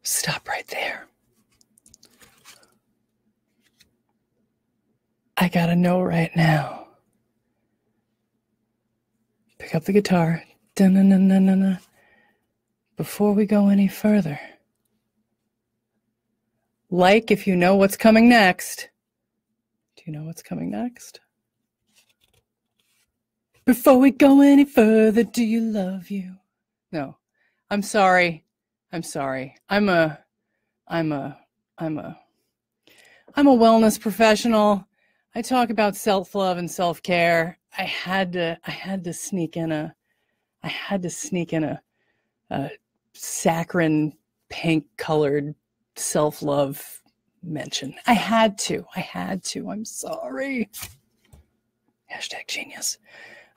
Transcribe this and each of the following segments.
Stop right there. I gotta know right now. Pick up the guitar. Dun-dun-dun-dun-dun. Before we go any further. Like if you know what's coming next. Do you know what's coming next? Before we go any further, do you love you? No. I'm sorry. I'm a wellness professional. I talk about self-love and self-care. I had to sneak in a saccharine pink colored self-love mention. I had to. I'm sorry. #genius.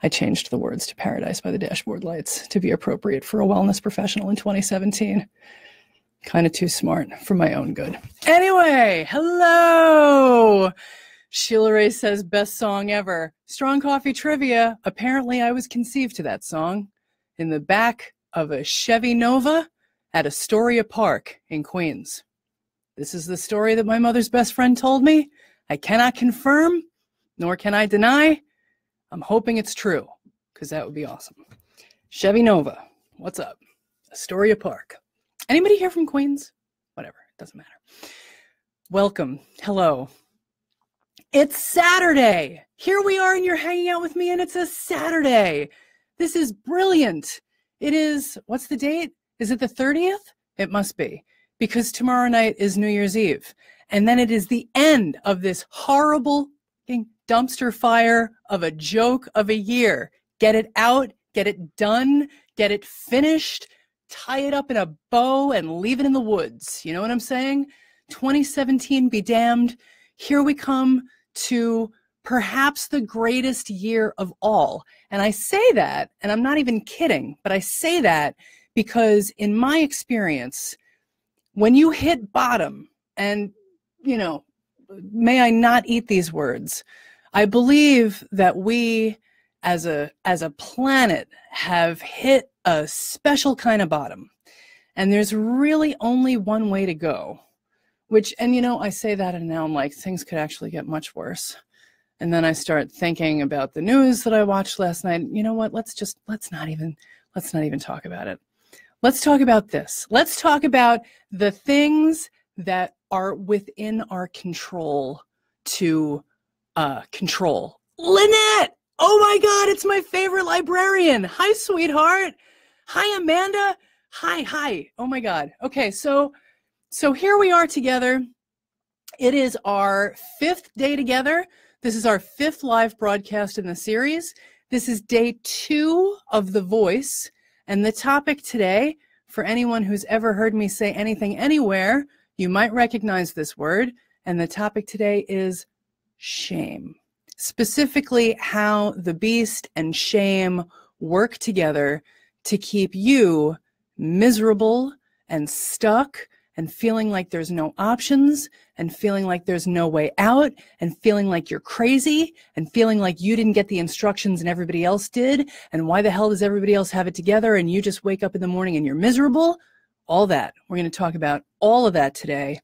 I changed the words to Paradise by the Dashboard Lights to be appropriate for a wellness professional in 2017. Kind of too smart for my own good. Anyway, hello. Sheila Ray says, best song ever. Strong Coffee Trivia. Apparently I was conceived to that song in the back of a Chevy Nova at Astoria Park in Queens. This is the story that my mother's best friend told me. I cannot confirm, nor can I deny. I'm hoping it's true, because that would be awesome. Chevy Nova, what's up? Astoria Park. Anybody here from Queens? Whatever, it doesn't matter. Welcome, hello. It's Saturday. Here we are and you're hanging out with me and it's a Saturday. This is brilliant. It is, what's the date? Is it the 30th? It must be, because tomorrow night is New Year's Eve. And then it is the end of this horrible dumpster fire of a joke of a year. Get it out, get it done, get it finished, tie it up in a bow and leave it in the woods. You know what I'm saying? 2017 be damned. Here we come to perhaps the greatest year of all. And I say that, and I'm not even kidding, but I say that because in my experience, when you hit bottom, and, you know, may I not eat these words, I believe that we as a planet have hit a special kind of bottom. And there's really only one way to go, which, and you know, I say that and now I'm like, things could actually get much worse. And then I start thinking about the news that I watched last night. You know what? Let's not even talk about it. Let's talk about this. Let's talk about the things that are within our control to control. Lynette! Oh my God, it's my favorite librarian. Hi, sweetheart. Hi, Amanda. Hi. Oh my God. Okay, so here we are together. It is our 5th day together. This is our 5th live broadcast in the series. This is day 2 of The Voice. And the topic today, for anyone who's ever heard me say anything anywhere, you might recognize this word. And the topic today is shame. Specifically, how the beast and shame work together to keep you miserable and stuck and feeling like there's no options and feeling like there's no way out and feeling like you're crazy and feeling like you didn't get the instructions and everybody else did. And why the hell does everybody else have it together and you just wake up in the morning and you're miserable? All that. We're going to talk about all of that today.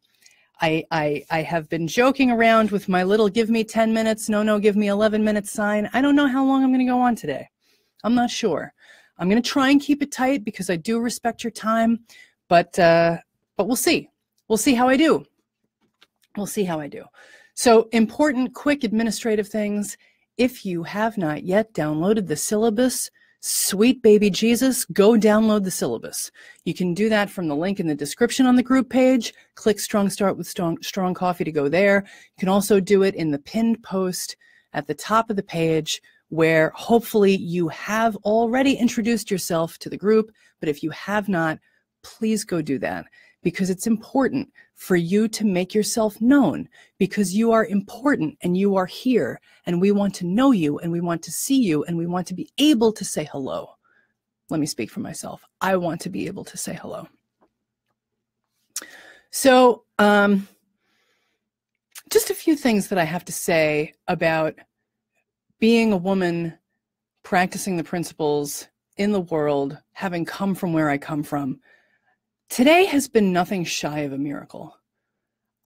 I have been joking around with my little give me 10 minutes, no, give me 11 minutes sign. I don't know how long I'm going to go on today. I'm not sure. I'm going to try and keep it tight because I do respect your time, but we'll see. We'll see how I do. We'll see how I do. So important, quick administrative things. If you have not yet downloaded the syllabus, sweet baby Jesus, go download the syllabus. You can do that from the link in the description on the group page. Click Strong Start with Strong Coffee to go there. You can also do it in the pinned post at the top of the page where hopefully you have already introduced yourself to the group. But if you have not, please go do that because it's important for you to make yourself known because you are important and you are here and we want to know you and we want to see you and we want to be able to say hello. Let me speak for myself. I want to be able to say hello. So just a few things that I have to say about being a woman, practicing the principles in the world, having come from where I come from. Today has been nothing shy of a miracle.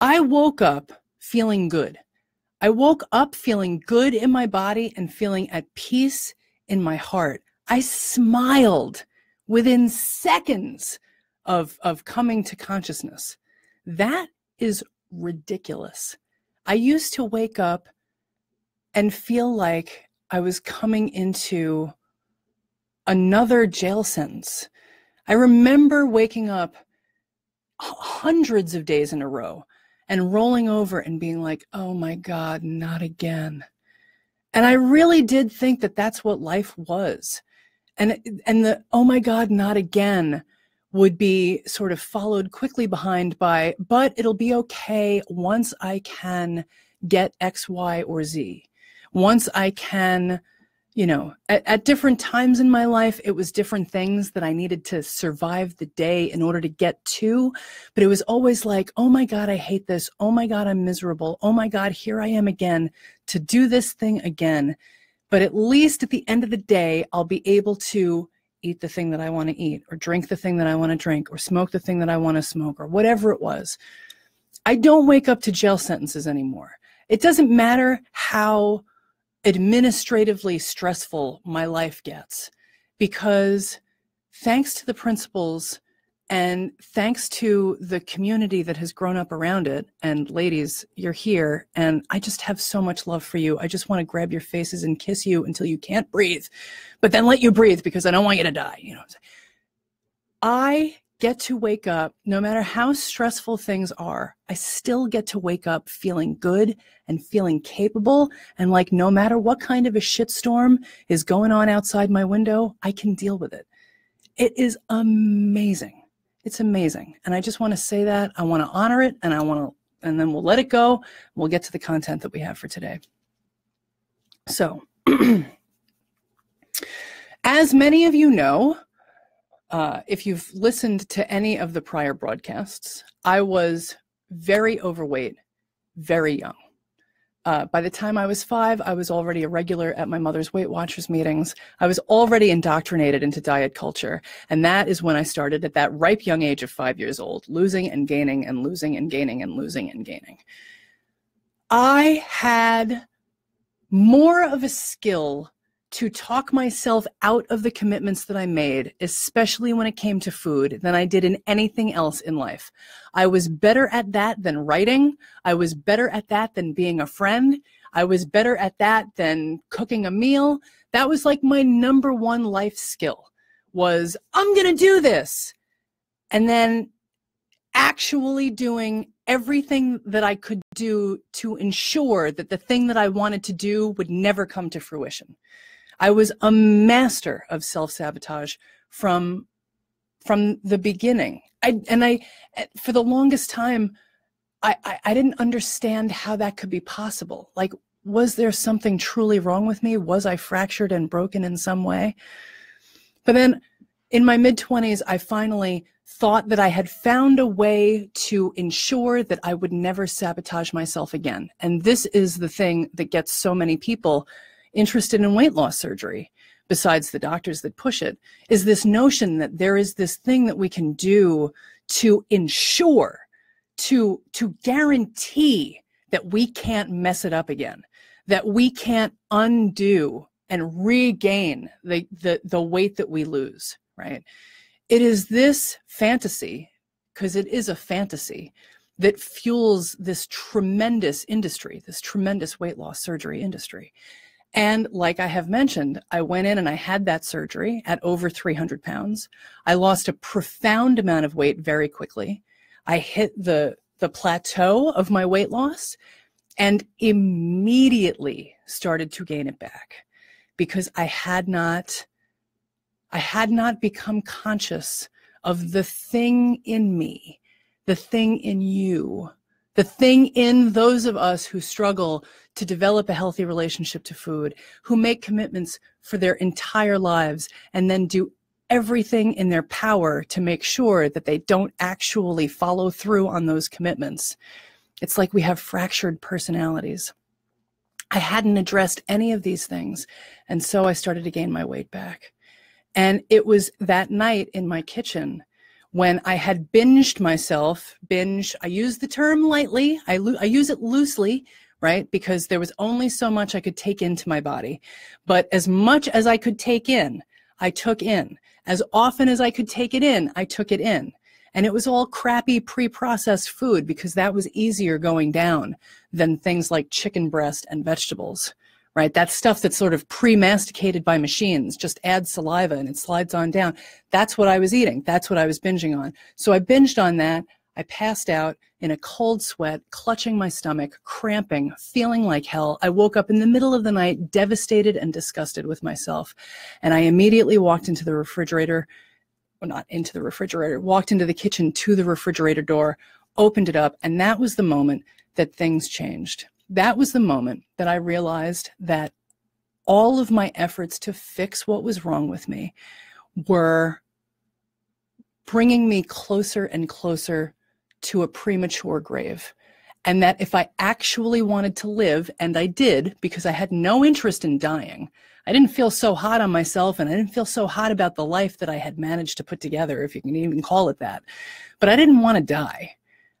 I woke up feeling good. I woke up feeling good in my body and feeling at peace in my heart. I smiled within seconds of coming to consciousness. That is ridiculous. I used to wake up and feel like I was coming into another jail sentence. I remember waking up hundreds of days in a row and rolling over and being like, oh my God, not again. And I really did think that that's what life was. And the, oh my God, not again would be sort of followed quickly behind by, but it'll be okay once I can get X, Y, or Z. Once I can, you know, at different times in my life, it was different things that I needed to survive the day in order to get to. But it was always like, oh my God, I hate this. Oh my God, I'm miserable. Oh my God, here I am again to do this thing again. But at least at the end of the day, I'll be able to eat the thing that I want to eat, or drink the thing that I want to drink, or smoke the thing that I want to smoke, or whatever it was. I don't wake up to jail sentences anymore. It doesn't matter how administratively stressful my life gets, because thanks to the principles and thanks to the community that has grown up around it, and ladies, you're here, and I just have so much love for you. I just want to grab your faces and kiss you until you can't breathe, but then let you breathe because I don't want you to die. You know, I get to wake up, no matter how stressful things are, I still get to wake up feeling good and feeling capable, and like no matter what kind of a shitstorm is going on outside my window, I can deal with it. It is amazing. It's amazing. And I just want to say that. I want to honor it, and and then we'll let it go. We'll get to the content that we have for today. So, as many of you know, if you've listened to any of the prior broadcasts, I was very overweight, very young. By the time I was 5, I was already a regular at my mother's Weight Watchers meetings. I was already indoctrinated into diet culture. And that is when I started at that ripe young age of 5 years old, losing and gaining and losing and gaining and losing and gaining. I had more of a skill to talk myself out of the commitments that I made, especially when it came to food, than I did in anything else in life. I was better at that than writing. I was better at that than being a friend. I was better at that than cooking a meal. That was like my number one life skill, was I'm going to do this. And then actually doing everything that I could do to ensure that the thing that I wanted to do would never come to fruition. I was a master of self-sabotage from the beginning. For the longest time, I didn't understand how that could be possible. Like, was there something truly wrong with me? Was I fractured and broken in some way? But then in my mid-20s, I finally thought that I had found a way to ensure that I would never sabotage myself again. And this is the thing that gets so many people interested in weight loss surgery, besides the doctors that push it, is this notion that there is this thing that we can do to ensure, to guarantee that we can't mess it up again, that we can't undo and regain the weight that we lose, right? It is this fantasy, because it is a fantasy, that fuels this tremendous industry, this tremendous weight loss surgery industry. And like I have mentioned, I went in and I had that surgery at over 300 pounds. I lost a profound amount of weight very quickly. I hit the plateau of my weight loss and immediately started to gain it back, because I had not become conscious of the thing in me, the thing in you, the thing in those of us who struggle to develop a healthy relationship to food, who make commitments for their entire lives and then do everything in their power to make sure that they don't actually follow through on those commitments. It's like we have fractured personalities. I hadn't addressed any of these things, and so I started to gain my weight back. And it was that night in my kitchen when I had binged myself. I use the term lightly, I use it loosely, right? Because there was only so much I could take into my body. But as much as I could take in, I took in. As often as I could take it in, I took it in. And it was all crappy pre-processed food because that was easier going down than things like chicken breast and vegetables, right? That stuff that's sort of pre-masticated by machines, just add saliva and it slides on down. That's what I was eating. That's what I was binging on. So I binged on that. I passed out in a cold sweat, clutching my stomach, cramping, feeling like hell. I woke up in the middle of the night, devastated and disgusted with myself. And I immediately walked into the refrigerator, well, not into the refrigerator, walked into the kitchen to the refrigerator door, opened it up, and that was the moment that things changed. That was the moment that I realized that all of my efforts to fix what was wrong with me were bringing me closer and closer to a premature grave. And that if I actually wanted to live, and I did, because I had no interest in dying, I didn't feel so hot on myself, and I didn't feel so hot about the life that I had managed to put together, if you can even call it that. But I didn't want to die.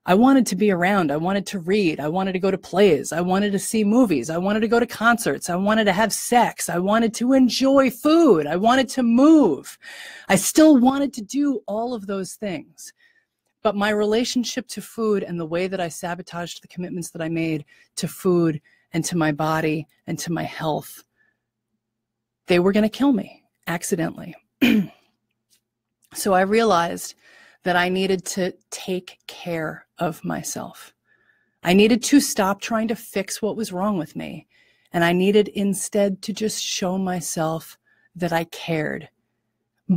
I wanted to be around. I wanted to read. I wanted to go to plays. I wanted to see movies. I wanted to go to concerts. I wanted to have sex. I wanted to enjoy food. I wanted to move. I still wanted to do all of those things. But my relationship to food and the way that I sabotaged the commitments that I made to food and to my body and to my health, they were going to kill me accidentally. So I realized that I needed to take care of myself. I needed to stop trying to fix what was wrong with me. And I needed instead to just show myself that I cared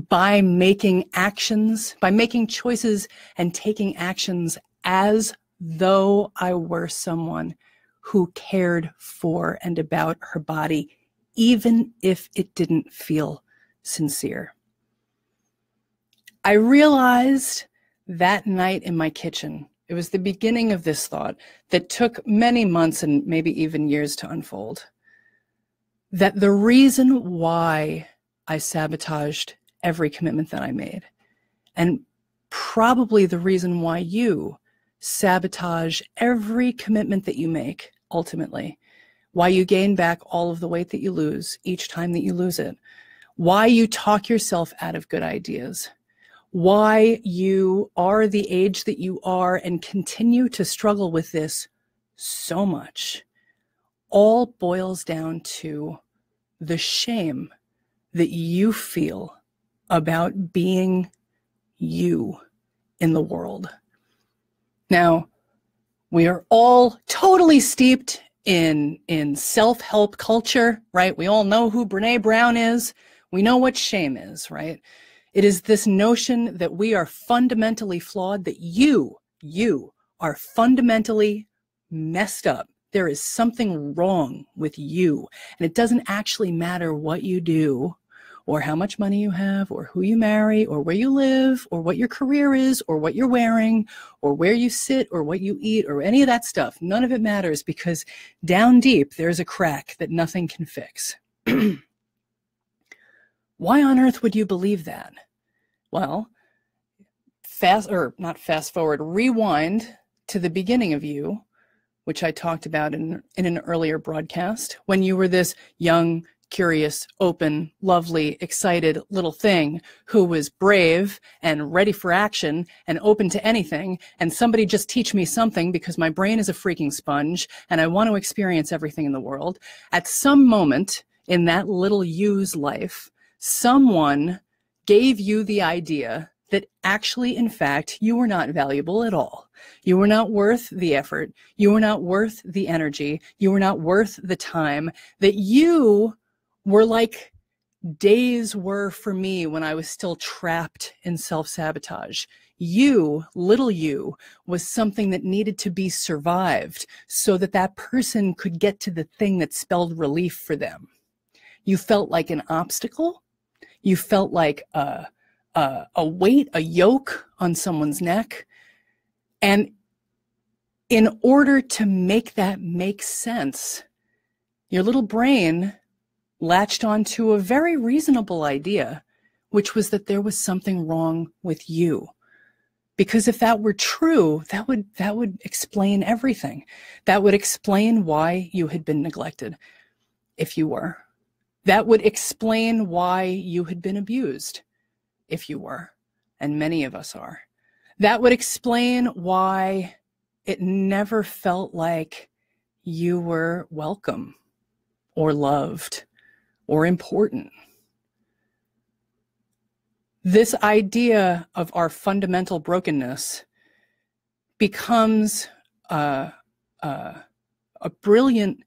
by making actions, by making choices and taking actions as though I were someone who cared for and about her body, even if it didn't feel sincere. I realized that night in my kitchen, it was the beginning of this thought that took many months and maybe even years to unfold, that the reason why I sabotaged every commitment that I made, and probably the reason why you sabotage every commitment that you make, ultimately, why you gain back all of the weight that you lose each time that you lose it, why you talk yourself out of good ideas, why you are the age that you are and continue to struggle with this so much, all boils down to the shame that you feel about being you in the world. Now, we are all totally steeped in self-help culture, right? We all know who Brené Brown is. We know what shame is, right? It is this notion that we are fundamentally flawed, that you are fundamentally messed up. There is something wrong with you. And it doesn't actually matter what you do, or how much money you have, or who you marry, or where you live, or what your career is, or what you're wearing, or where you sit, or what you eat, or any of that stuff. None of it matters, because down deep, there's a crack that nothing can fix. Why on earth would you believe that? Well, rewind to the beginning of you, which I talked about in an earlier broadcast, when you were this young, curious, open, lovely, excited little thing who was brave and ready for action and open to anything. And somebody just teach me something, because my brain is a freaking sponge and I want to experience everything in the world. At some moment in that little you's life, someone gave you the idea that actually, in fact, you were not valuable at all. You were not worth the effort. You were not worth the energy. You were not worth the time, that you were like days were for me when I was still trapped in self-sabotage. You, little you, was something that needed to be survived so that that person could get to the thing that spelled relief for them. You felt like an obstacle. You felt like a weight, a yoke on someone's neck. And in order to make that make sense, your little brain latched onto a very reasonable idea, which was that there was something wrong with you. Because if that were true, that would explain everything. That would explain why you had been neglected, if you were. That would explain why you had been abused, if you were, and many of us are. That would explain why it never felt like you were welcome or loved or important. This idea of our fundamental brokenness becomes a brilliant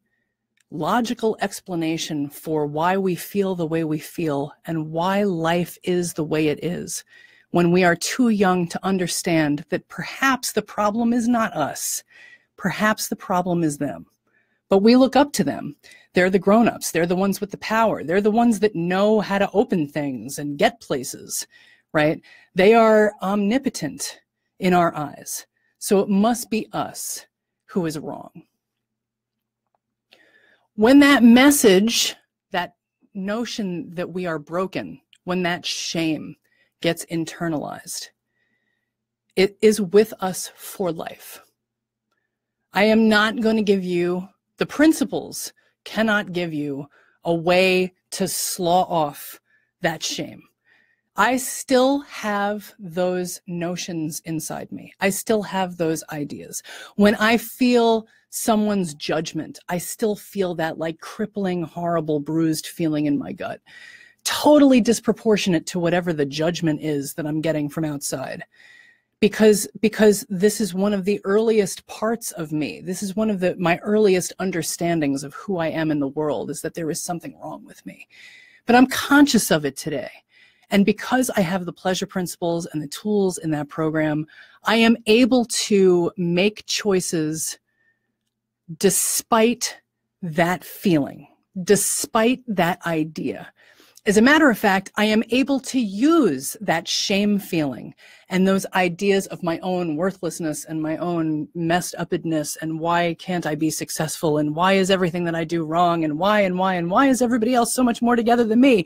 logical explanation for why we feel the way we feel and why life is the way it is, when we are too young to understand that perhaps the problem is not us, perhaps the problem is them. But we look up to them. They're the grown-ups. They're the ones with the power. They're the ones that know how to open things and get places, right? They are omnipotent in our eyes. So it must be us who is wrong. When that message, that notion that we are broken, when that shame gets internalized, it is with us for life. I am not going to give you, the principles cannot give you a way to slaw off that shame. I still have those notions inside me. I still have those ideas. When I feel someone's judgment, I still feel that like crippling, horrible, bruised feeling in my gut, totally disproportionate to whatever the judgment is that I'm getting from outside. Because this is one of the earliest parts of me. This is one of my earliest understandings of who I am in the world, is that there is something wrong with me. But I'm conscious of it today. And because I have the pleasure principles and the tools in that program, I am able to make choices despite that feeling, despite that idea. As a matter of fact, I am able to use that shame feeling and those ideas of my own worthlessness and my own messed upness and why can't I be successful and why is everything that I do wrong and why is everybody else so much more together than me?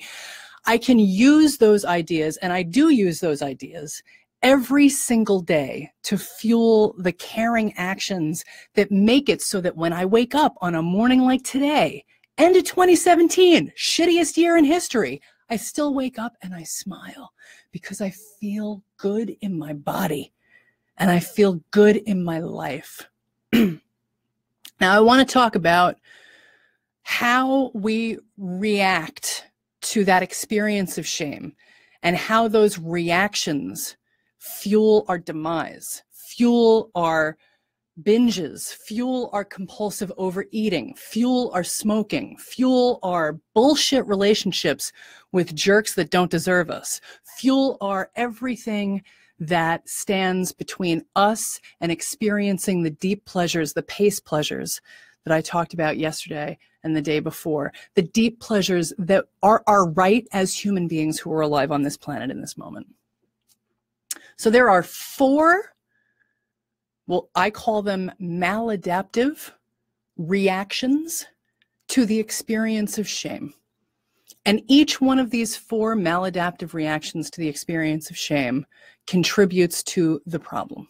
I can use those ideas, and I do use those ideas every single day to fuel the caring actions that make it so that when I wake up on a morning like today, end of 2017, shittiest year in history, I still wake up and I smile because I feel good in my body and I feel good in my life. Now, I want to talk about how we react to that experience of shame and how those reactions fuel our demise, fuel our binges, fuel our compulsive overeating, fuel our smoking, fuel our bullshit relationships with jerks that don't deserve us, fuel our everything that stands between us and experiencing the deep pleasures, the pace pleasures that I talked about yesterday and the day before, the deep pleasures that are our right as human beings who are alive on this planet in this moment. So there are four, well, I call them maladaptive reactions to the experience of shame. And each one of these four maladaptive reactions to the experience of shame contributes to the problem.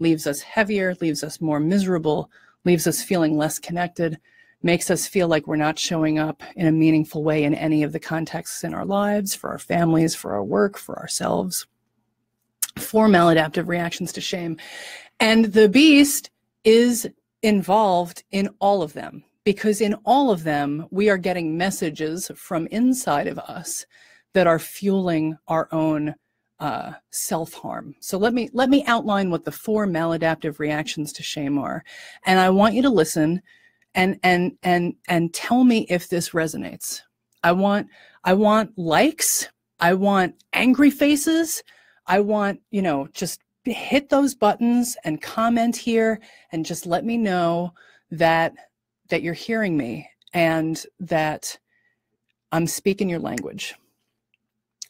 Leaves us heavier, leaves us more miserable, leaves us feeling less connected, makes us feel like we're not showing up in a meaningful way in any of the contexts in our lives, for our families, for our work, for ourselves. Four maladaptive reactions to shame. And the beast is involved in all of them, because in all of them, we are getting messages from inside of us that are fueling our own self-harm. So let me outline what the four maladaptive reactions to shame are. And I want you to listen and tell me if this resonates. I want likes. I want angry faces. I want, just hit those buttons and comment here and just let me know that you're hearing me and that I'm speaking your language.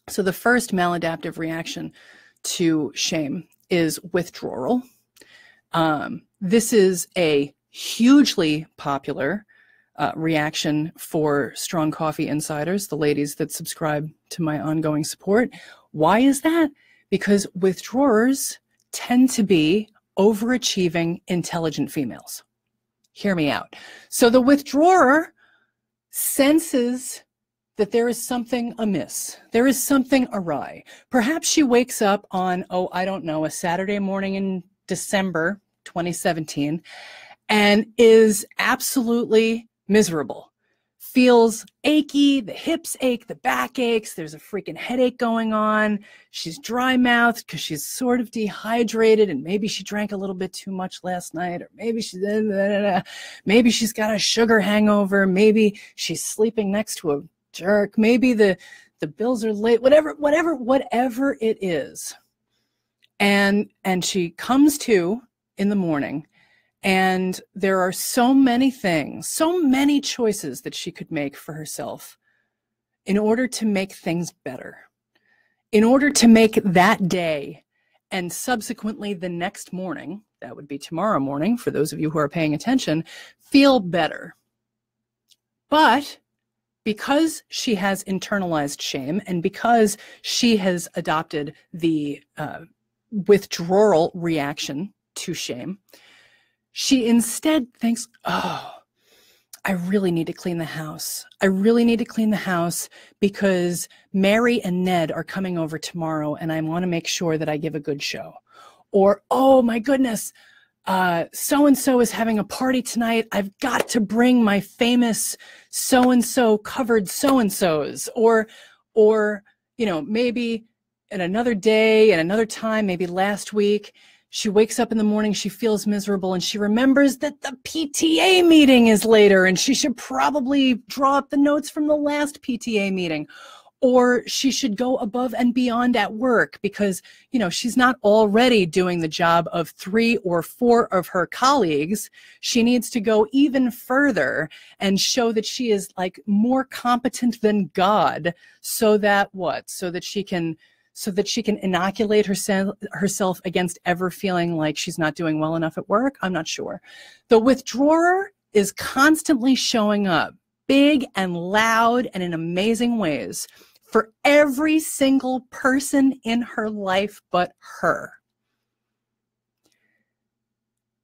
So the first maladaptive reaction to shame is withdrawal. This is a hugely popular reaction for Strong Coffee Insiders, the ladies that subscribe to my ongoing support. Why is that? Because withdrawers tend to be overachieving, intelligent females. Hear me out. So the withdrawer senses that there is something amiss. There is something awry. Perhaps she wakes up on, oh, I don't know, a Saturday morning in December 2017 and is absolutely miserable. Feels achy, the hips ache, the back aches, there's a freaking headache going on. She's dry-mouthed because she's sort of dehydrated and maybe she drank a little bit too much last night, or maybe she's got a sugar hangover, maybe she's sleeping next to a jerk, maybe the bills are late, whatever it is. And she comes to in the morning, and there are so many things, so many choices that she could make for herself in order to make things better, in order to make that day and subsequently the next morning, that would be tomorrow morning for those of you who are paying attention, feel better. But because she has internalized shame and because she has adopted the withdrawal reaction to shame, she instead thinks, oh, I really need to clean the house. I really need to clean the house because Mary and Ned are coming over tomorrow and I want to make sure that I give a good show. Or, oh my goodness, so-and-so is having a party tonight. I've got to bring my famous so-and-so covered so-and-sos. Or, you know, maybe at another day, at another time, maybe last week, she wakes up in the morning, she feels miserable, and she remembers that the PTA meeting is later, and she should probably draw up the notes from the last PTA meeting. Or she should go above and beyond at work because, you know, she's not already doing the job of 3 or 4 of her colleagues. She needs to go even further and show that she is like more competent than God, so that what? So that she can inoculate herself against ever feeling like she's not doing well enough at work. I'm not sure. The withdrawer is constantly showing up big and loud and in amazing ways for every single person in her life but her.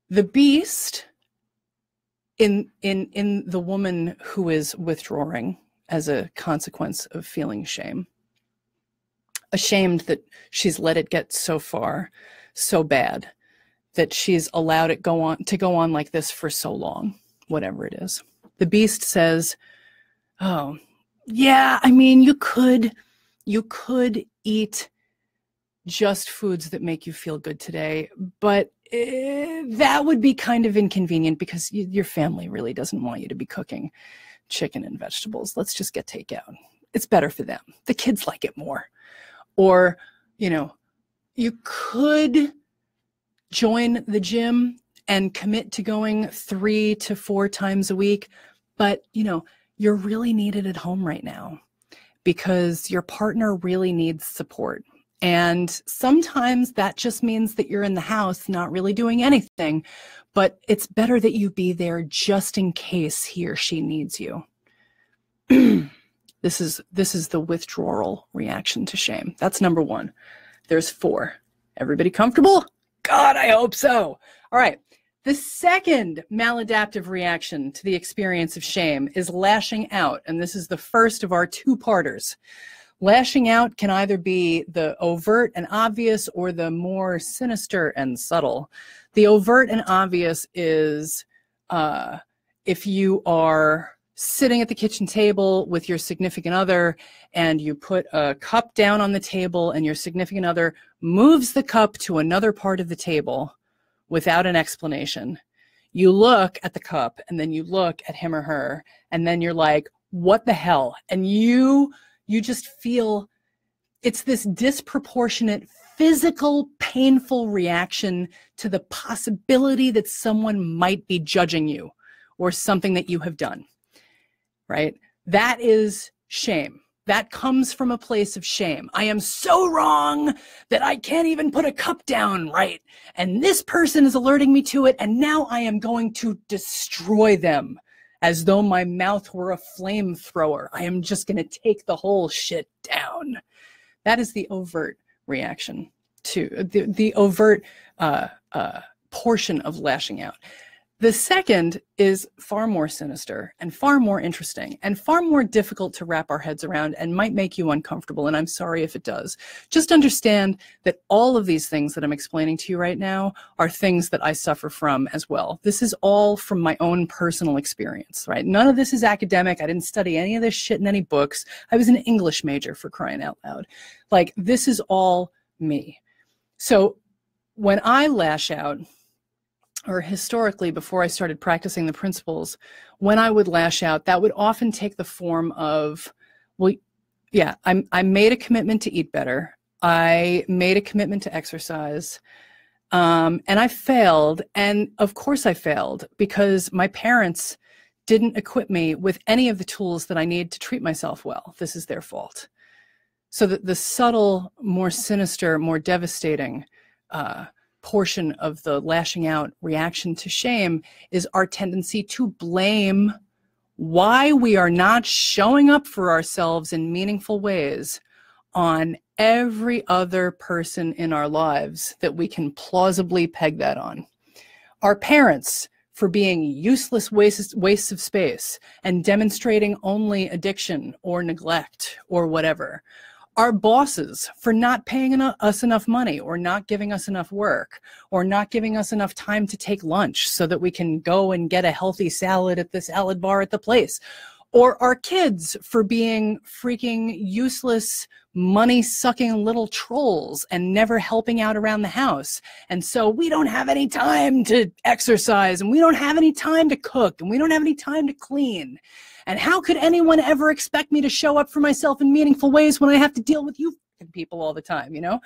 The beast in the woman who is withdrawing as a consequence of feeling shame, ashamed that she's let it get so far, so bad, that she's allowed it to go on like this for so long, whatever it is. The beast says, oh, yeah, I mean, you could eat just foods that make you feel good today, but that would be kind of inconvenient because your family really doesn't want you to be cooking chicken and vegetables. Let's just get takeout. It's better for them. The kids like it more. Or, you know, you could join the gym and commit to going 3 to 4 times a week, but, you know, you're really needed at home right now because your partner really needs support. And sometimes that just means that you're in the house not really doing anything, but it's better that you be there just in case he or she needs you. This is the withdrawal reaction to shame. That's number 1. There's 4. Everybody comfortable? God, I hope so. All right. The second maladaptive reaction to the experience of shame is lashing out. And this is the first of our 2-parters. Lashing out can either be the overt and obvious or the more sinister and subtle. The overt and obvious is if you are sitting at the kitchen table with your significant other and you put a cup down on the table and your significant other moves the cup to another part of the table without an explanation. You look at the cup and then you look at him or her and then you're like, what the hell? And you just feel it's this disproportionate physical, painful reaction to the possibility that someone might be judging you or something that you have done, right? That is shame. That comes from a place of shame. I am so wrong that I can't even put a cup down right. And this person is alerting me to it. And now I am going to destroy them as though my mouth were a flamethrower. I am just going to take the whole shit down. That is the overt reaction to the overt portion of lashing out. The second is far more sinister and far more interesting and far more difficult to wrap our heads around and might make you uncomfortable, and I'm sorry if it does. Just understand that all of these things that I'm explaining to you right now are things that I suffer from as well. This is all from my own personal experience, right? None of this is academic. I didn't study any of this shit in any books. I was an English major, for crying out loud. Like, this is all me. So when I lash out, or historically, before I started practicing the principles, when I would lash out, that would often take the form of, well, yeah, I made a commitment to eat better. I made a commitment to exercise, and I failed. And of course I failed, because my parents didn't equip me with any of the tools that I need to treat myself well. This is their fault. So the subtle, more sinister, more devastating portion of the lashing out reaction to shame is our tendency to blame why we are not showing up for ourselves in meaningful ways on every other person in our lives that we can plausibly peg that on. Our parents for being useless wastes of space and demonstrating only addiction or neglect or whatever. Our bosses for not paying us enough money, or not giving us enough work, or not giving us enough time to take lunch so that we can go and get a healthy salad at the salad bar at the place. Or our kids for being freaking useless, money-sucking little trolls and never helping out around the house. And so we don't have any time to exercise, and we don't have any time to cook, and we don't have any time to clean. And how could anyone ever expect me to show up for myself in meaningful ways when I have to deal with you people all the time, you know?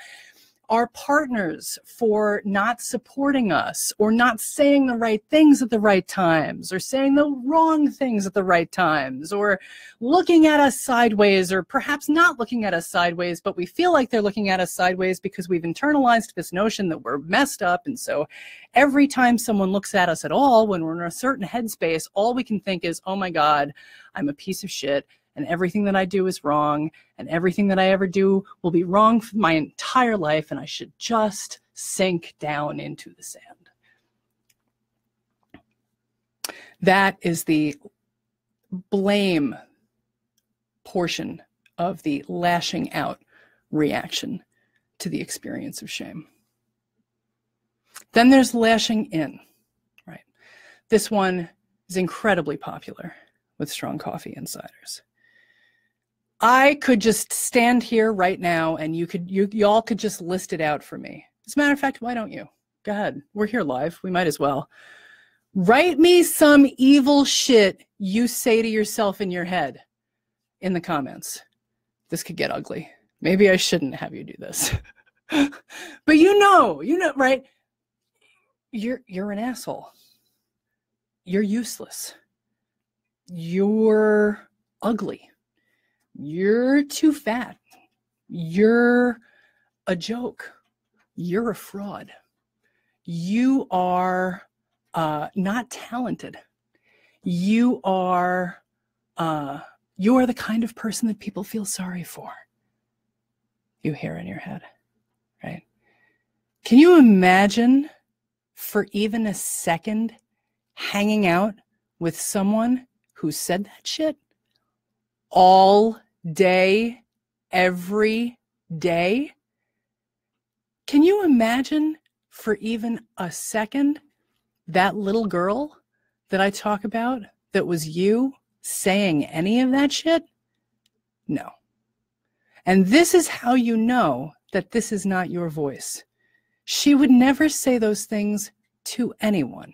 Our partners for not supporting us, or not saying the right things at the right times, or saying the wrong things at the right times, or looking at us sideways, or perhaps not looking at us sideways, but we feel like they're looking at us sideways because we've internalized this notion that we're messed up. And so every time someone looks at us at all, when we're in a certain headspace, all we can think is, oh my God, I'm a piece of shit, and everything that I do is wrong, and everything that I ever do will be wrong for my entire life, and I should just sink down into the sand. That is the blame portion of the lashing out reaction to the experience of shame. Then there's lashing in, right? This one is incredibly popular with Strong Coffee Insiders. I could just stand here right now and y'all could just list it out for me. As a matter of fact, why don't you? Go ahead. We're here live. We might as well. Write me some evil shit you say to yourself in your head in the comments. This could get ugly. Maybe I shouldn't have you do this. But you know, right? You're an asshole. You're useless. You're ugly. You're too fat. You're a joke. You're a fraud. You are not talented. You are the kind of person that people feel sorry for. You hear in your head, right? Can you imagine for even a second hanging out with someone who said that shit all day, every day? Can you imagine for even a second that little girl that I talk about that was you saying any of that shit? No. And this is how you know that this is not your voice. She would never say those things to anyone.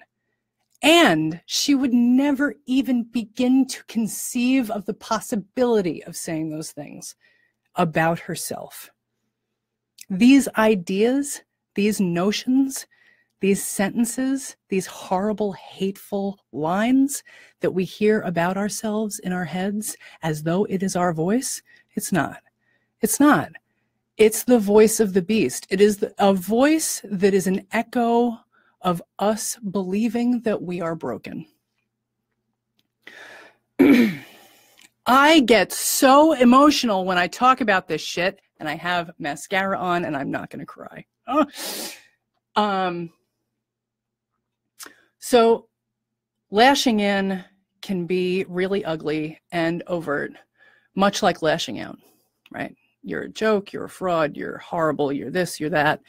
And she would never even begin to conceive of the possibility of saying those things about herself. These ideas, these notions, these sentences, these horrible, hateful lines that we hear about ourselves in our heads as though it is our voice, it's not. It's not. It's the voice of the beast. It is a voice that is an echo of us believing that we are broken. I get so emotional when I talk about this shit, and I have mascara on, and I'm not going to cry. So lashing in can be really ugly and overt, much like lashing out, right? You're a joke, you're a fraud, you're horrible, you're this, you're that,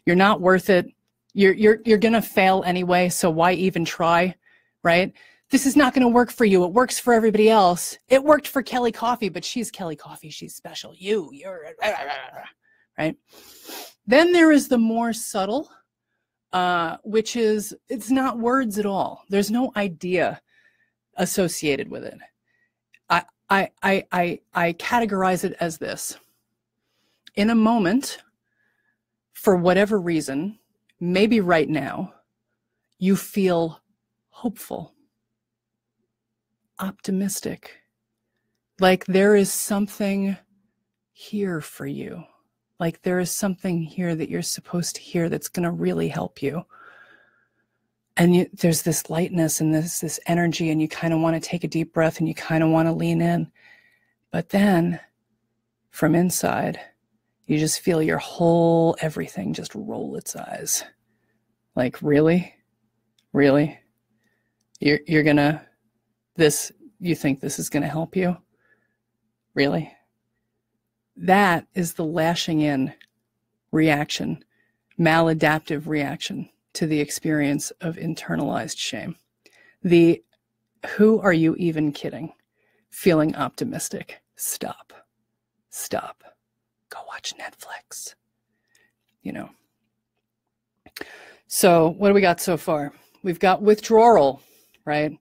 you're not worth it. You're going to fail anyway, so why even try, right? This is not going to work for you. It works for everybody else. It worked for Kelly Coffee, but she's Kelly Coffee. She's special. You're right? Then there is the more subtle, which is, it's not words at all. There's no idea associated with it. I categorize it as this. In a moment, for whatever reason, maybe right now, you feel hopeful, optimistic, like there is something here for you, like there is something here that you're supposed to hear that's going to really help you. And there's this lightness and this energy, and you kind of want to take a deep breath and you kind of want to lean in. But then from inside, you just feel your whole everything just roll its eyes. Like, really? Really? You're gonna, you think this is gonna help you? Really? That is the lashing in reaction, maladaptive reaction to the experience of internalized shame. The, who are you even kidding? Feeling optimistic. Stop. Stop. Go watch Netflix. You know. So what do we got so far? We've got withdrawal, right?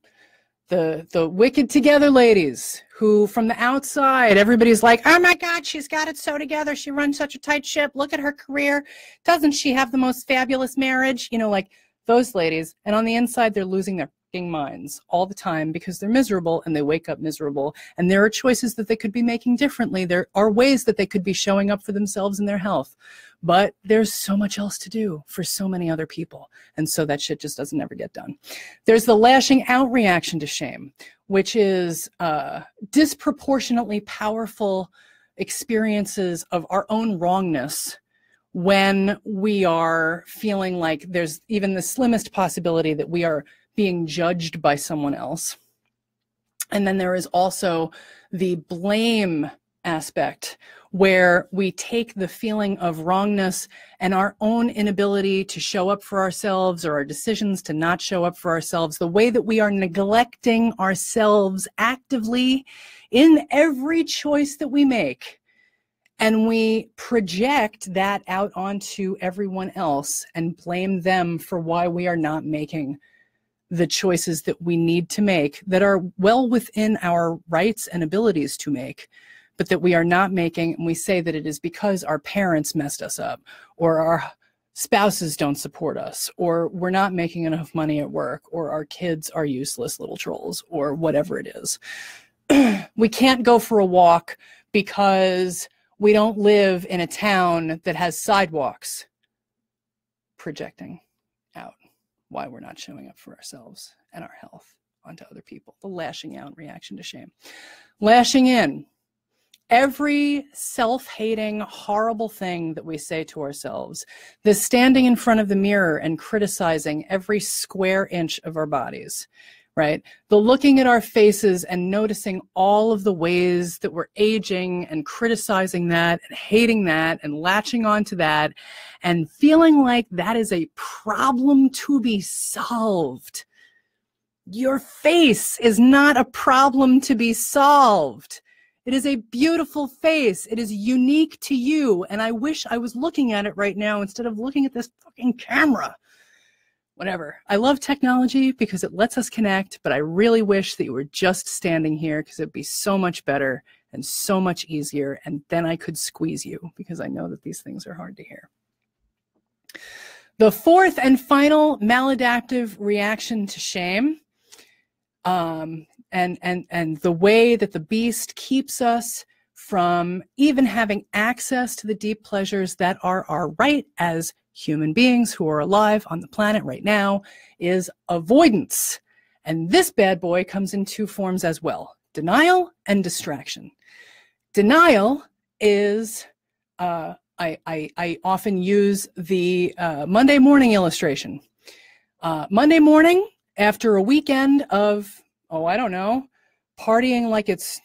The wicked together ladies who from the outside, everybody's like, oh my God, she's got it so together. She runs such a tight ship. Look at her career. Doesn't she have the most fabulous marriage? You know, like those ladies. And on the inside, they're losing their minds all the time because they're miserable and they wake up miserable. And there are choices that they could be making differently. There are ways that they could be showing up for themselves and their health. But there's so much else to do for so many other people. And so that shit just doesn't ever get done. There's the lashing out reaction to shame, which is disproportionately powerful experiences of our own wrongness when we are feeling like there's even the slimmest possibility that we are being judged by someone else. And then there is also the blame aspect, where we take the feeling of wrongness and our own inability to show up for ourselves, or our decisions to not show up for ourselves, the way that we are neglecting ourselves actively in every choice that we make. And we project that out onto everyone else and blame them for why we are not making the choices that we need to make, that are well within our rights and abilities to make, but that we are not making. And we say that it is because our parents messed us up, or our spouses don't support us, or we're not making enough money at work, or our kids are useless little trolls, or whatever it is. We can't go for a walk because we don't live in a town that has sidewalks. Projecting out why we're not showing up for ourselves and our health onto other people. The lashing out reaction to shame. Lashing in. Every self-hating, horrible thing that we say to ourselves, the standing in front of the mirror and criticizing every square inch of our bodies, right? The looking at our faces and noticing all of the ways that we're aging and criticizing that and hating that and latching onto that and feeling like that is a problem to be solved. Your face is not a problem to be solved. It is a beautiful face. It is unique to you. And I wish I was looking at it right now instead of looking at this fucking camera. Whatever. I love technology because it lets us connect, but I really wish that you were just standing here, because it'd be so much better and so much easier. And then I could squeeze you, because I know that these things are hard to hear. The fourth and final maladaptive reaction to shame, and the way that the beast keeps us from even having access to the deep pleasures that are our right as human beings who are alive on the planet right now, is avoidance. And this bad boy comes in two forms as well: denial and distraction. Denial is I often use the Monday morning illustration. Monday morning, after a weekend of, I don't know, partying like it's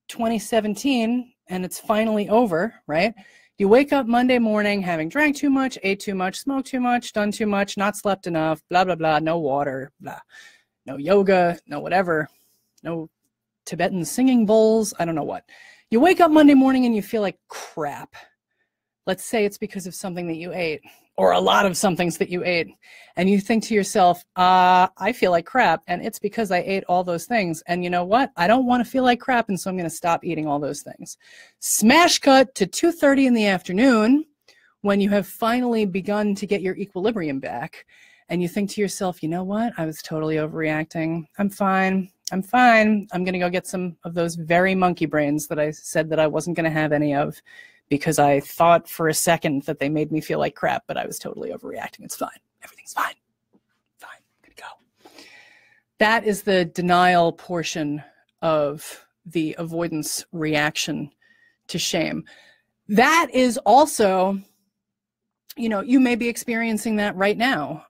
2017 and it's finally over, right? You wake up Monday morning having drank too much, ate too much, smoked too much, done too much, not slept enough, blah, blah, blah, no water, blah, no yoga, no whatever, no Tibetan singing bowls, I don't know what. You wake up Monday morning and you feel like crap. Let's say it's because of something that you ate, or a lot of some things that you ate. And you think to yourself, I feel like crap, and it's because I ate all those things. And you know what? I don't want to feel like crap, and so I'm going to stop eating all those things. Smash cut to 2:30 in the afternoon, when you have finally begun to get your equilibrium back. And you think to yourself, you know what? I was totally overreacting. I'm fine. I'm fine. I'm going to go get some of those very monkey brains that I said that I wasn't going to have any of, because I thought for a second that they made me feel like crap, but I was totally overreacting. It's fine. Everything's fine. Fine. I'm going to go. That is the denial portion of the avoidance reaction to shame. That is also, you may be experiencing that right now.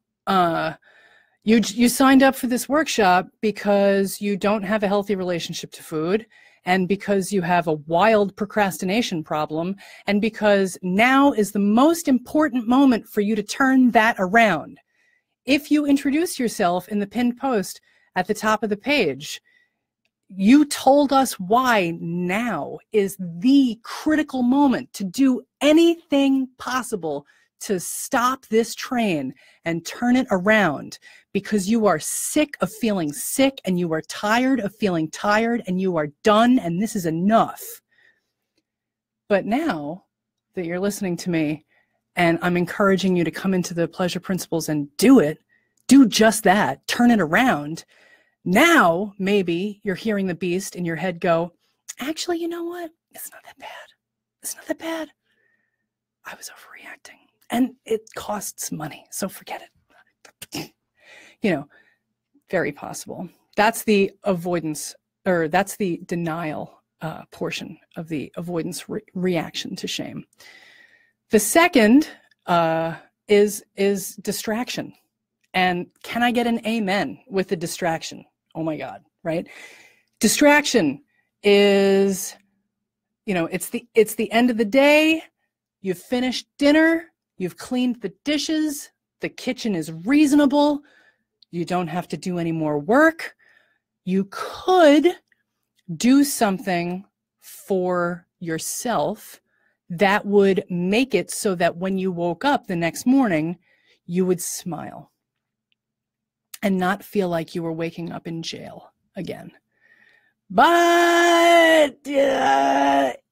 You signed up for this workshop because you don't have a healthy relationship to food, and because you have a wild procrastination problem, and because now is the most important moment for you to turn that around. If you introduce yourself in the pinned post at the top of the page, you told us why now is the critical moment to do anything possible to stop this train and turn it around, because you are sick of feeling sick, and you are tired of feeling tired, and you are done, and this is enough. But now that you're listening to me, and I'm encouraging you to come into the pleasure principles and do it, do just that, turn it around. Now, maybe you're hearing the beast in your head go, actually, you know what? It's not that bad. It's not that bad. I was overreacting. And it costs money, so forget it. Very possible. That's the avoidance, or that's the denial portion of the avoidance reaction to shame. The second is distraction. And can I get an amen with the distraction? Oh my God, right? Distraction is, it's the end of the day. You've finished dinner. You've cleaned the dishes. The kitchen is reasonable. You don't have to do any more work. You could do something for yourself that would make it so that when you woke up the next morning, you would smile and not feel like you were waking up in jail again. But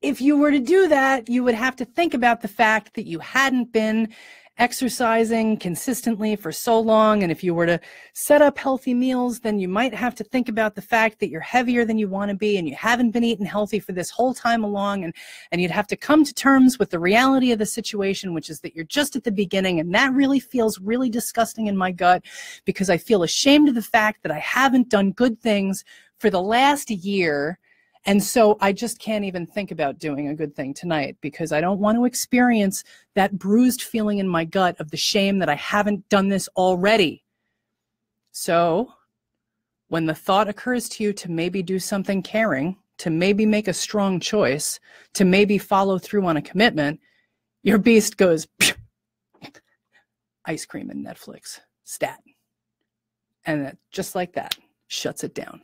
if you were to do that, you would have to think about the fact that you hadn't been exercising consistently for so long. And if you were to set up healthy meals, then you might have to think about the fact that you're heavier than you want to be, and you haven't been eating healthy for this whole time along. And you'd have to come to terms with the reality of the situation, which is that you're just at the beginning. And that really feels really disgusting in my gut, because I feel ashamed of the fact that I haven't done good things for the last year. And so I just can't even think about doing a good thing tonight, because I don't want to experience that bruised feeling in my gut of the shame that I haven't done this already. So when the thought occurs to you to maybe do something caring, to maybe make a strong choice, to maybe follow through on a commitment, your beast goes, ice cream and Netflix, stat. And it, just like that, shuts it down.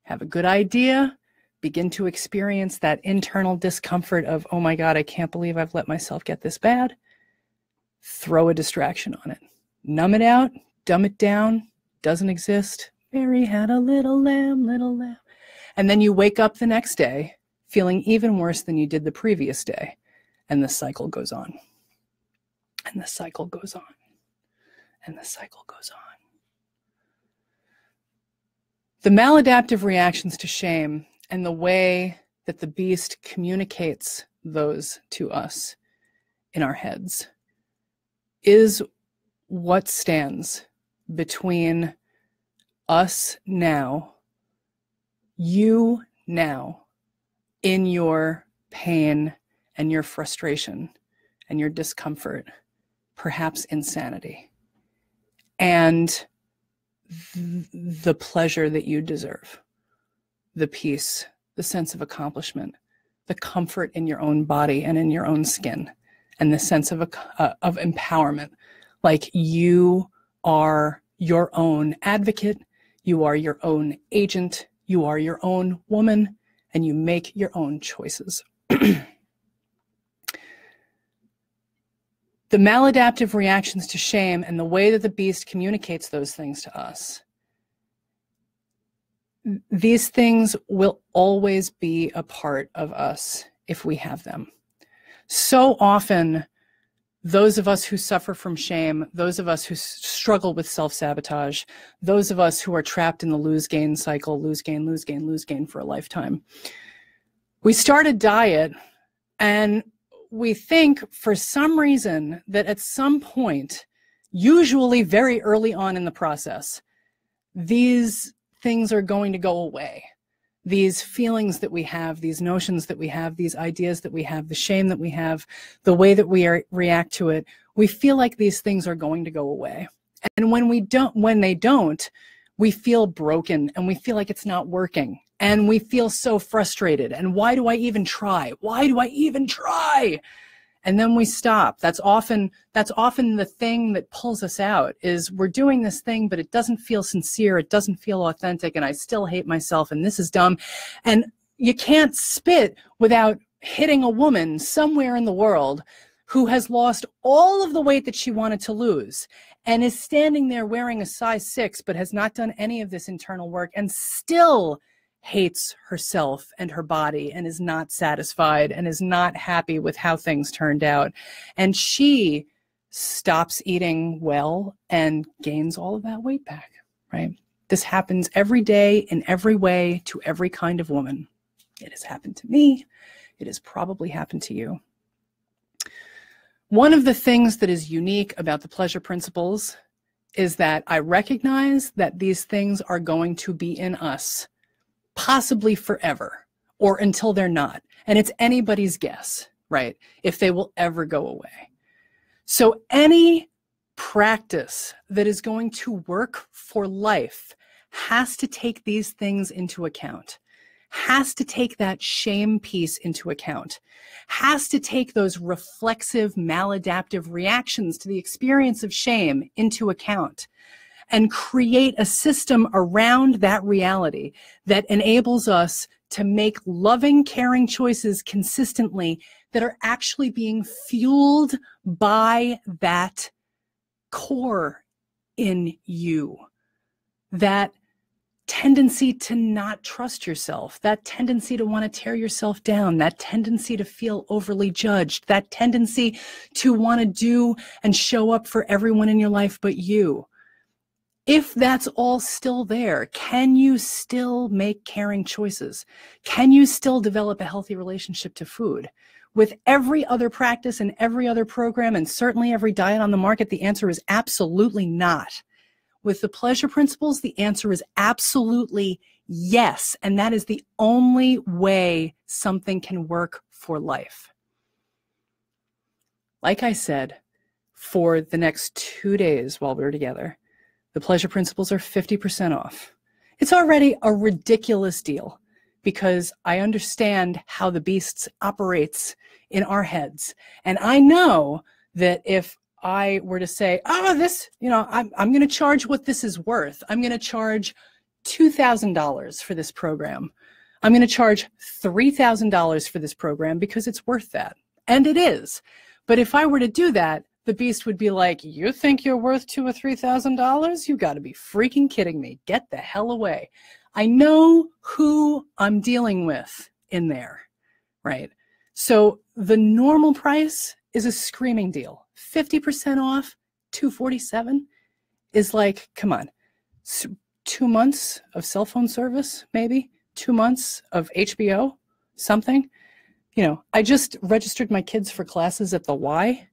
Have a good idea, begin to experience that internal discomfort of, oh my God, I can't believe I've let myself get this bad. Throw a distraction on it. Numb it out, dumb it down, doesn't exist. Mary had a little lamb, little lamb. And then you wake up the next day feeling even worse than you did the previous day. And the cycle goes on. And the cycle goes on. And the cycle goes on. The maladaptive reactions to shame and the way that the beast communicates those to us in our heads is what stands between us now, you now, in your pain and your frustration, and your discomfort, perhaps insanity, and the pleasure that you deserve, the peace, the sense of accomplishment, the comfort in your own body and in your own skin, and the sense of empowerment. Like you are your own advocate, you are your own agent, you are your own woman, and you make your own choices. The maladaptive reactions to shame and the way that the beast communicates those things to us, these things will always be a part of us if we have them. So often, those of us who suffer from shame, those of us who struggle with self-sabotage, those of us who are trapped in the lose-gain cycle, lose-gain, lose-gain, lose-gain for a lifetime, we start a diet and we think for some reason that at some point, usually very early on in the process, these things are going to go away. These feelings that we have, these notions that we have, these ideas that we have, the shame that we have, the way that we react to it, we feel like these things are going to go away. And when they don't, we feel broken and we feel like it's not working. And we feel so frustrated. And why do I even try? Why do I even try? And then we stop. That's often the thing that pulls us out, is we're doing this thing, but it doesn't feel sincere. It doesn't feel authentic. And I still hate myself. And this is dumb. And you can't spit without hitting a woman somewhere in the world who has lost all of the weight that she wanted to lose and is standing there wearing a size 6, but has not done any of this internal work and still hates herself and her body and is not satisfied and is not happy with how things turned out. And she stops eating well and gains all of that weight back, right? This happens every day in every way to every kind of woman. It has happened to me. It has probably happened to you. One of the things that is unique about the pleasure principles is that I recognize that these things are going to be in us possibly forever, or until they're not. And it's anybody's guess, right, if they will ever go away. So any practice that is going to work for life has to take these things into account, has to take that shame piece into account, has to take those reflexive, maladaptive reactions to the experience of shame into account, and create a system around that reality that enables us to make loving, caring choices consistently that are actually being fueled by that core in you, that tendency to not trust yourself, that tendency to want to tear yourself down, that tendency to feel overly judged, that tendency to want to do and show up for everyone in your life but you. If that's all still there, can you still make caring choices? Can you still develop a healthy relationship to food? With every other practice and every other program and certainly every diet on the market, the answer is absolutely not. With the pleasure principles, the answer is absolutely yes. And that is the only way something can work for life. Like I said, for the next 2 days while we're together, the pleasure principles are 50% off. It's already a ridiculous deal because I understand how the beast operates in our heads. And I know that if I were to say, oh, this, I'm going to charge what this is worth. I'm going to charge $2,000 for this program. I'm going to charge $3,000 for this program because it's worth that. And it is. But if I were to do that, the beast would be like, you think you're worth $2,000 or $3,000? You got to be freaking kidding me. Get the hell away. I know who I'm dealing with in there, right? So the normal price is a screaming deal. 50% off, $247 is like, come on, 2 months of cell phone service, maybe 2 months of HBO, something. I just registered my kids for classes at the Y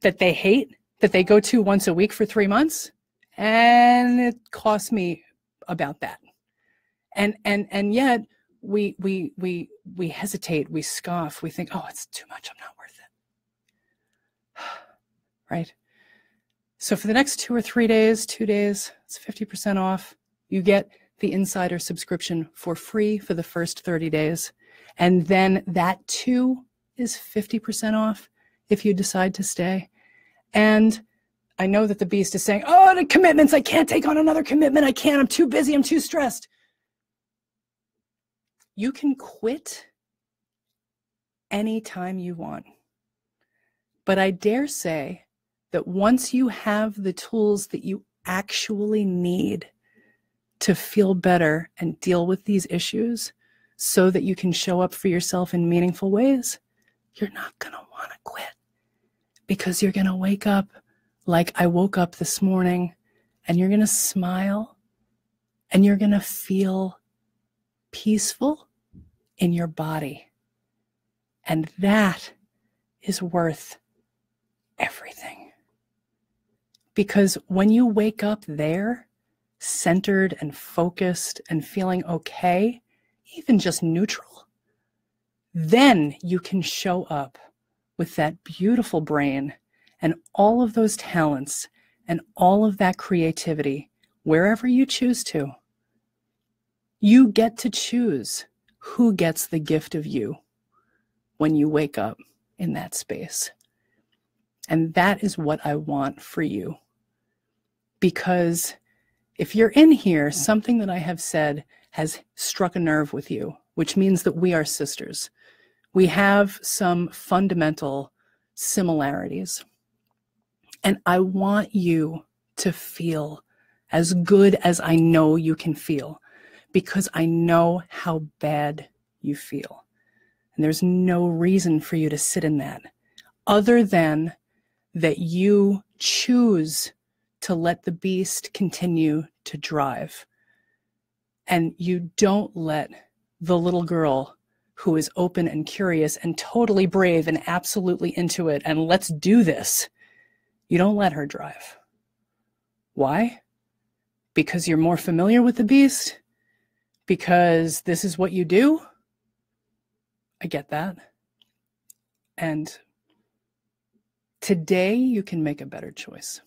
that they hate, that they go to once a week for 3 months, and it costs me about that. And yet we hesitate, we scoff, we think, oh, it's too much, I'm not worth it. right? So for the next 2 or 3 days, 2 days, it's 50% off. You get the Insider subscription for free for the first 30 days. And then that too is 50% off if you decide to stay. And I know that the beast is saying, oh, the commitments, I can't take on another commitment. I can't, I'm too busy, I'm too stressed. You can quit anytime you want. But I dare say that once you have the tools that you actually need to feel better and deal with these issues so that you can show up for yourself in meaningful ways, you're not going to want to quit, because you're going to wake up like I woke up this morning, and you're going to smile and you're going to feel peaceful in your body. And that is worth everything. Because when you wake up there, centered and focused and feeling okay, even just neutral, then you can show up with that beautiful brain and all of those talents and all of that creativity wherever you choose to. You get to choose who gets the gift of you when you wake up in that space. And that is what I want for you. Because if you're in here, something that I have said has struck a nerve with you, which means that we are sisters. We have some fundamental similarities. And I want you to feel as good as I know you can feel, because I know how bad you feel. And there's no reason for you to sit in that other than that you choose to let the beast continue to drive. And you don't let the little girl who is open and curious and totally brave and absolutely into it and let's do this, you don't let her drive. Why? Because you're more familiar with the beast? Because this is what you do? I get that. And today you can make a better choice.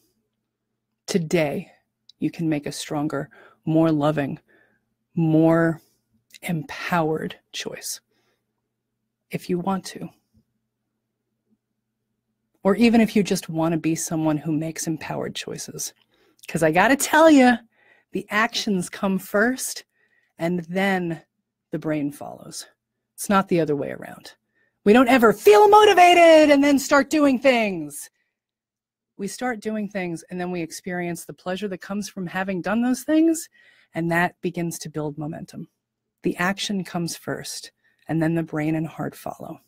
Today you can make a stronger, more loving, more empowered choice if you want to. Or even if you just want to be someone who makes empowered choices. Because I got to tell you, the actions come first and then the brain follows. It's not the other way around. We don't ever feel motivated and then start doing things. We start doing things and then we experience the pleasure that comes from having done those things, and that begins to build momentum. The action comes first and then the brain and heart follow.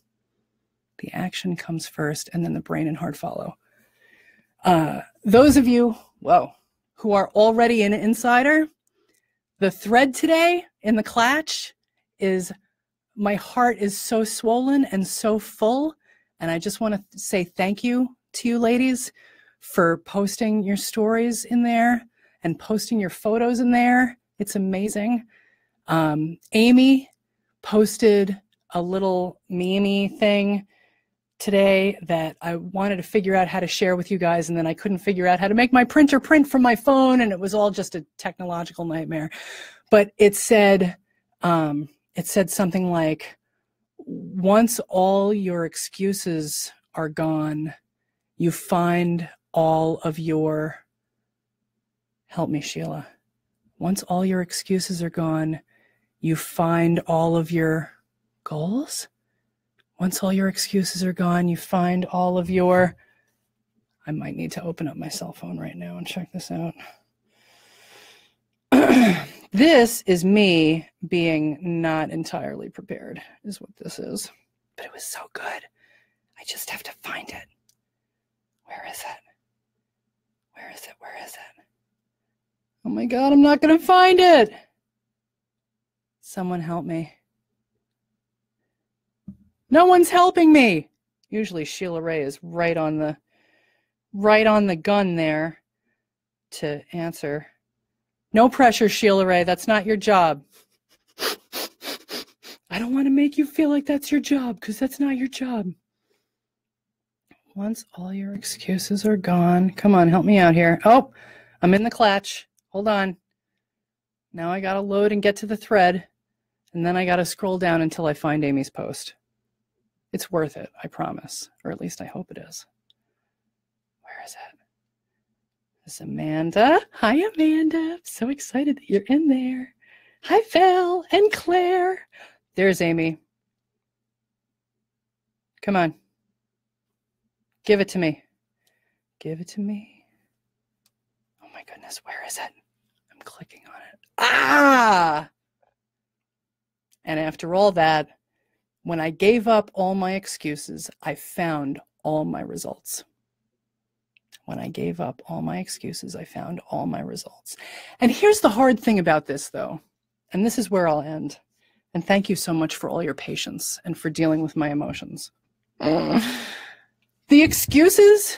The action comes first and then the brain and heart follow. Those of you, who are already an insider, the thread today in the Klatch is, my heart is so swollen and so full. And I just want to say thank you to you ladies for posting your stories in there and posting your photos in there. It's amazing. Amy posted a little meme thing today that I wanted to figure out how to share with you guys, and then I couldn't figure out how to make my printer print from my phone, and it was all just a technological nightmare. But it said something like, once all your excuses are gone, you find all of your, help me, Sheila. Once all your excuses are gone, you find all of your goals? Once all your excuses are gone, you find all of your, I might need to open up my cell phone right now and check this out. This is me being not entirely prepared, is what this is. But it was so good. I just have to find it. Where is it? Where is it? Where is it? Oh my God, I'm not going to find it. Someone help me. No one's helping me. Usually Sheila Ray is right on the gun there to answer. No pressure, Sheila Ray. That's not your job. I don't want to make you feel like that's your job, because that's not your job. Once all your excuses are gone. Come on, help me out here. Oh, I'm in the clutch. Hold on. Now I got to load and get to the thread. And then I got to scroll down until I find Amy's post. It's worth it, I promise. Or at least I hope it is. Where is it? This is Amanda. Hi, Amanda. I'm so excited that you're in there. Hi, Val and Claire. There's Amy. Come on. Give it to me. Give it to me. Oh my goodness, where is it? I'm clicking on it. Ah! And after all that, when I gave up all my excuses, I found all my results. When I gave up all my excuses, I found all my results. And here's the hard thing about this, though, and this is where I'll end. And thank you so much for all your patience and for dealing with my emotions. The excuses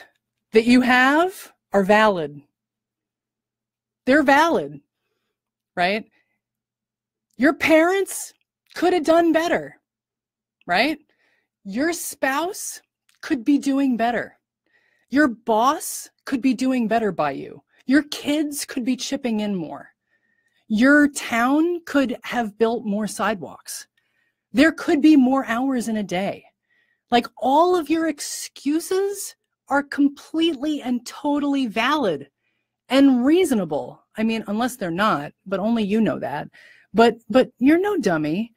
that you have are valid. They're valid, right? Your parents could have done better, right? Your spouse could be doing better. Your boss could be doing better by you. Your kids could be chipping in more. Your town could have built more sidewalks. There could be more hours in a day. Like, all of your excuses are completely and totally valid and reasonable. I mean, unless they're not, but only you know that. But you're no dummy.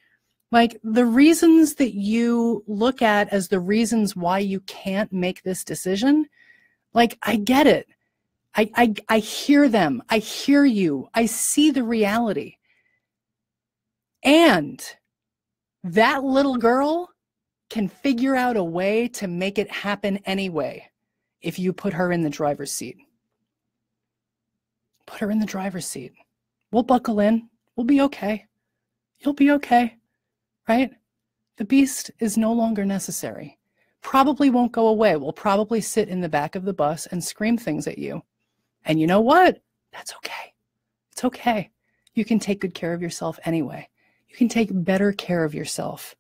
Like, the reasons that you look at as the reasons why you can't make this decision, like, I get it. I hear them. I hear you. I see the reality. And that little girl can figure out a way to make it happen anyway if you put her in the driver's seat. Put her in the driver's seat. We'll buckle in. We'll be okay. You'll be okay, right? The beast is no longer necessary. Probably won't go away. We'll probably sit in the back of the bus and scream things at you. And you know what? That's okay. It's okay. You can take good care of yourself anyway. You can take better care of yourself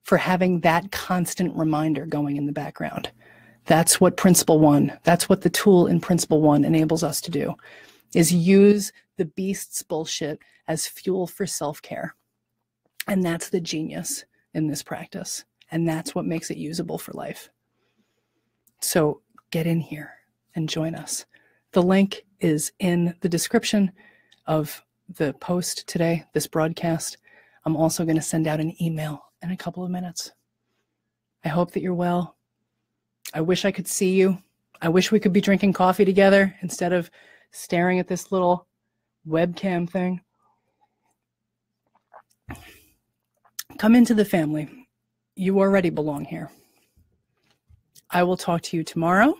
for having that constant reminder going in the background. That's what Principle 1, that's what the tool in Principle 1 enables us to do, is use the beast's bullshit as fuel for self-care. And that's the genius in this practice. And that's what makes it usable for life. So get in here and join us. The link is in the description of the post today, this broadcast. I'm also going to send out an email in a couple of minutes. I hope that you're well. I wish I could see you. I wish we could be drinking coffee together instead of staring at this little webcam thing. Come into the family. You already belong here. I will talk to you tomorrow.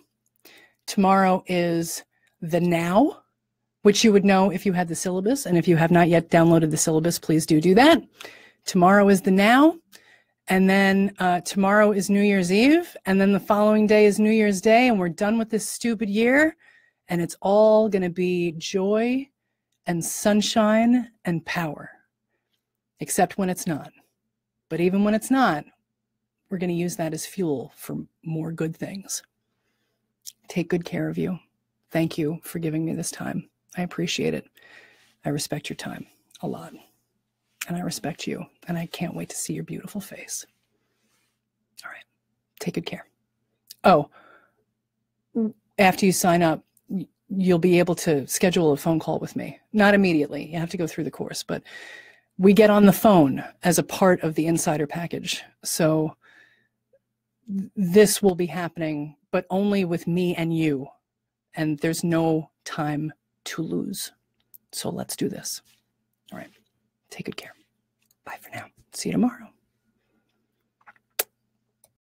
Tomorrow is the now, which you would know if you had the syllabus. And if you have not yet downloaded the syllabus, please do that. Tomorrow is the now. And then tomorrow is New Year's Eve. And then the following day is New Year's Day. And we're done with this stupid year. And it's all going to be joy and sunshine and power, except when it's not. But even when it's not, we're going to use that as fuel for more good things. Take good care of you. Thank you for giving me this time. I appreciate it. I respect your time a lot. And I respect you. And I can't wait to see your beautiful face. All right. Take good care. Oh, after you sign up, you'll be able to schedule a phone call with me. Not immediately. You have to go through the course, but we get on the phone as a part of the insider package. So this will be happening, but only with me and you. And there's no time to lose. So let's do this. All right. Take good care. Bye for now. See you tomorrow.